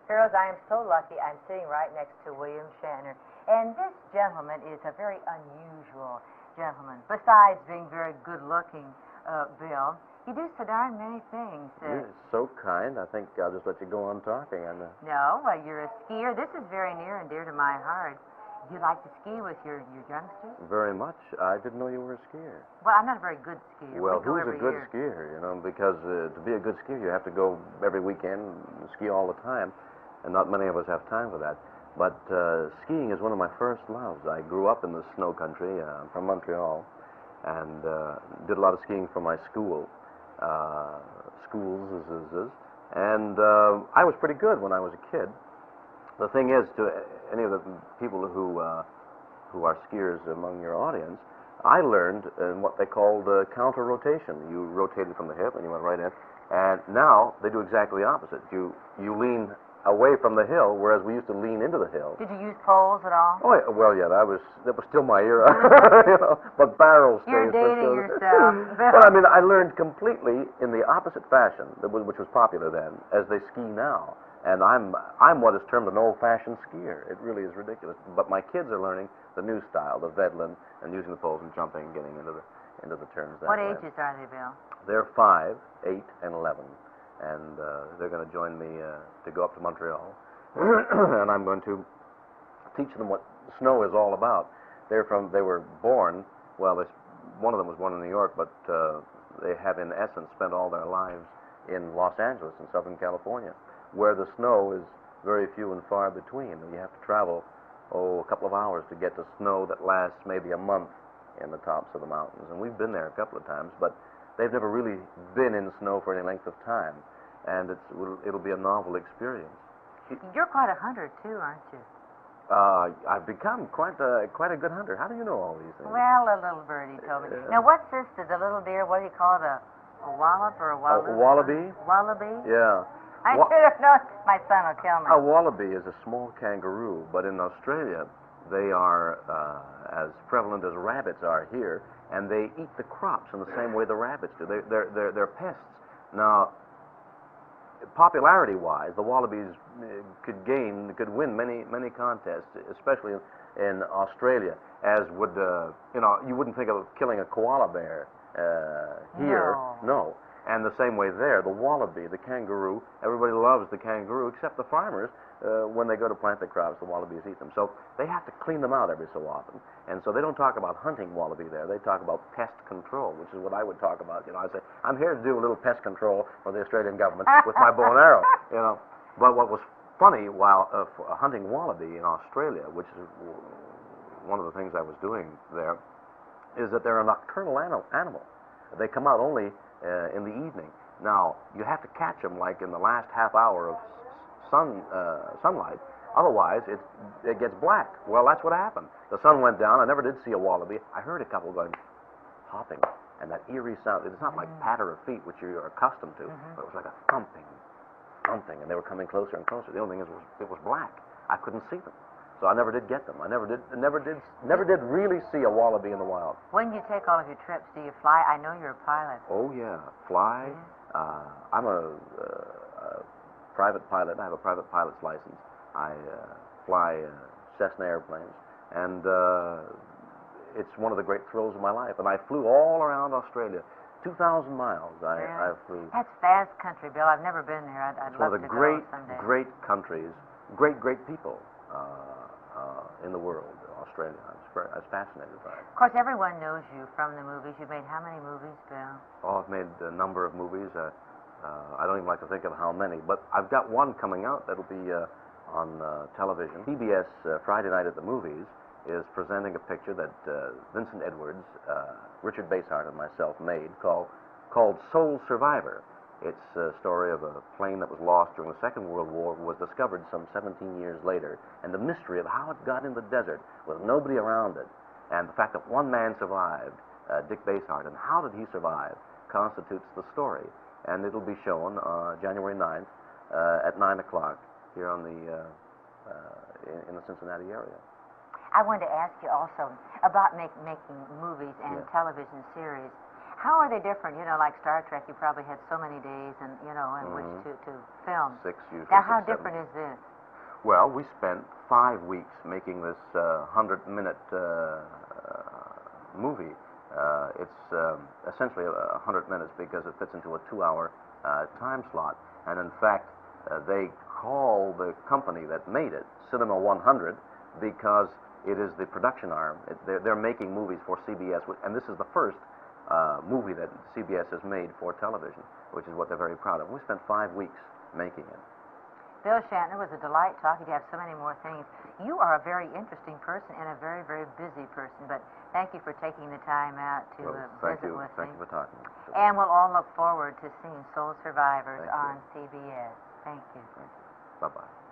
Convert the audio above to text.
Girls, I am so lucky. I'm sitting right next to William Shatner. And this gentleman is a very unusual gentleman. Besides being very good-looking, Bill, you do so darn many things. You're so kind. I think I'll just let you go on talking. No, you're a skier. This is very near and dear to my heart. You like to ski with your youngsters? Very much. I didn't know you were a skier. Well, I'm not a very good skier. Well, we go who's every a good year. skier, because to be a good skier, you have to go every weekend and ski all the time, and not many of us have time for that. But skiing is one of my first loves. I grew up in the snow country. I'm from Montreal, and did a lot of skiing for my schools, and I was pretty good when I was a kid. The thing is, to any of the people who are skiers among your audience, I learned in what they called counter rotation. You rotated from the hip and you went right in, and now they do exactly the opposite. You lean away from the hill, whereas we used to lean into the hill. Did you use poles at all? Oh, well, yeah, that was still my era, but barrel stays. You're dating yourself. Well, I mean, I learned completely in the opposite fashion, which was popular then, as they ski now. And I'm what is termed an old-fashioned skier. It really is ridiculous. But my kids are learning the new style, the Vedlin, and using the poles and jumping, and getting into the turns that way. What way. ages are they, Bill? They're 5, 8, and 11. And they're going to join me to go up to Montreal. And I'm going to teach them what snow is all about. They were born, well, one of them was born in New York, but they have, in essence, spent all their lives in Los Angeles, in Southern California, where the snow is very few and far between. And you have to travel, a couple of hours to get to snow that lasts maybe a month in the tops of the mountains. And we've been there a couple of times, but they've never really been in snow for any length of time. And it'll be a novel experience. You're quite a hunter, too, aren't you? I've become quite a good hunter. How do you know all these things? Well, a little birdie told me. Now, what's this, the little deer, what do you call it, a wallop or a wallaby? A wallaby? Wallaby? Yeah. I should have known. My son will kill me. A wallaby is a small kangaroo, but in Australia, they are as prevalent as rabbits are here, and they eat the crops in the same way the rabbits do. They're pests. Now, popularity-wise, the wallabies could win many contests, especially in Australia, as would you wouldn't think of killing a koala bear here. No. And the same way there, the wallaby, the kangaroo, everybody loves the kangaroo, except the farmers. When they go to plant the crops, the wallabies eat them. So they have to clean them out every so often. And so they don't talk about hunting wallaby there. They talk about pest control, which is what I would talk about. I say, I'm here to do a little pest control for the Australian government with my bow and arrow. But what was funny while hunting wallaby in Australia, which is one of the things I was doing there, is that they're a nocturnal animal. They come out only in the evening. Now, you have to catch them like in the last half hour of sunlight. Otherwise, it gets black. Well, that's what happened. The sun went down. I never did see a wallaby. I heard a couple going hopping, and that eerie sound. It's not like patter of feet, which you're accustomed to, but it was like a thumping, and they were coming closer and closer. The only thing is, it was black. I couldn't see them. So I never did get them. I never did really see a wallaby in the wild. When you take all of your trips, do you fly? I know you're a pilot. Oh, yeah. Fly. I'm a private pilot. I have a private pilot's license. I fly Cessna airplanes. And it's one of the great thrills of my life. And I flew all around Australia. 2,000 miles I flew. That's vast country, Bill. I've never been there. I'd love to go someday. Great countries, great people in the world, Australia. I was fascinated by it. Of course, everyone knows you from the movies. You've made how many movies, Bill? Oh, I've made a number of movies. I don't even like to think of how many, but I've got one coming out that'll be on television. PBS Friday Night at the Movies is presenting a picture that Vincent Edwards, Richard Basehart, and myself made called Soul Survivor. It's a story of a plane that was lost during the Second World War, was discovered some 17 years later, and the mystery of how it got in the desert with nobody around it, and the fact that one man survived, Dick Basehart, and how did he survive, constitutes the story. And it'll be shown January 9th at 9 o'clock here on in the Cincinnati area. I wanted to ask you also about making movies and television series. How are they different? You know, like Star Trek, you probably had so many days and, you know, in which to film. 6 usually. Now, how 6, 7. different is this? Well, we spent 5 weeks making this 100-minute movie. It's essentially 100 minutes because it fits into a 2-hour time slot. And in fact, they call the company that made it Cinema 100 because it is the production arm. They're making movies for CBS, and this is the first movie that CBS has made for television, which is what they're very proud of. We spent 5 weeks making it. Bill Shatner, was a delight talking to you. I have so many more things. You are a very interesting person and a very, very busy person, but thank you for taking the time out to visit with me. Thank you for talking. And we'll all look forward to seeing Soul Survivors on CBS. Thank you. Bye-bye.